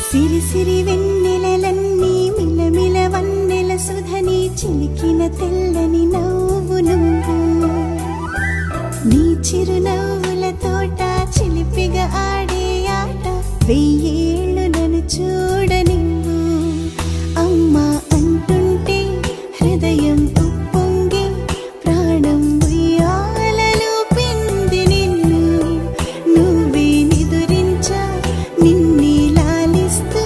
సిరి సిరి వెన్నెలలన్నీ మిలమిల వన్నెల సుధని చిలికిన తెల్లని నవ్వు నువ్వు నీ చిరునవ్వుల తోట చిలిపిగా ఆడే ఆట వెయ్యేళ్ళు నన్ను చూడనివ్వు అమ్మా అంటుంటే హృదయం ఉప్పొంగి ప్రాణం ఉయ్యాలలో పింది నిన్ను నువ్వే నిదురించా నిన్నే లాలిస్తూ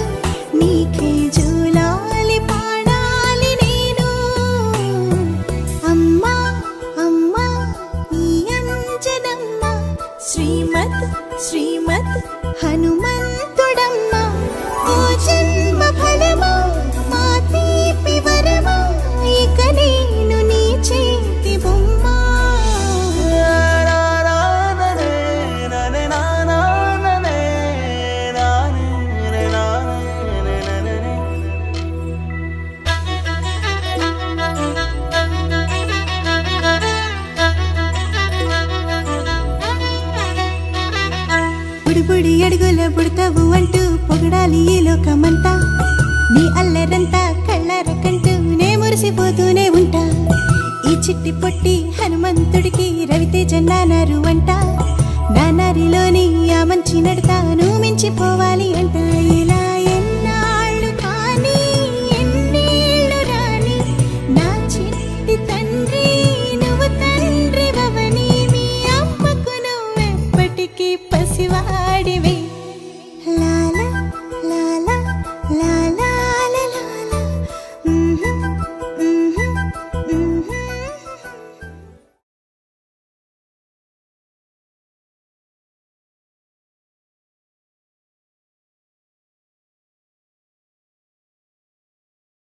నీకే జోలాలి పాడాలి నేను అమ్మా అమ్మా ఈ అంజనమ్మ శ్రీమత్ శ్రీమత్ హనుమంతుడమ్మ ఓ జన్మ ఫలమా మా తీపి వరమా ఇక నేను నీ చేతి బొమ్మ బుడిబుడి అడుగుల బుడతావు అంటూ పొగడాలి ఈ లోకమంతా నీ అల్లరంతా కళ్ళారకంటూ నే మురిసిపోతూనే ఉంటా ఈ చిట్టి పొట్టి హనుమంతుడికి రవితేజ నానారు అంట నానారిలోని ఆ మంచి నడతా నువ్వు మించిపోవాలి అంట ఇలా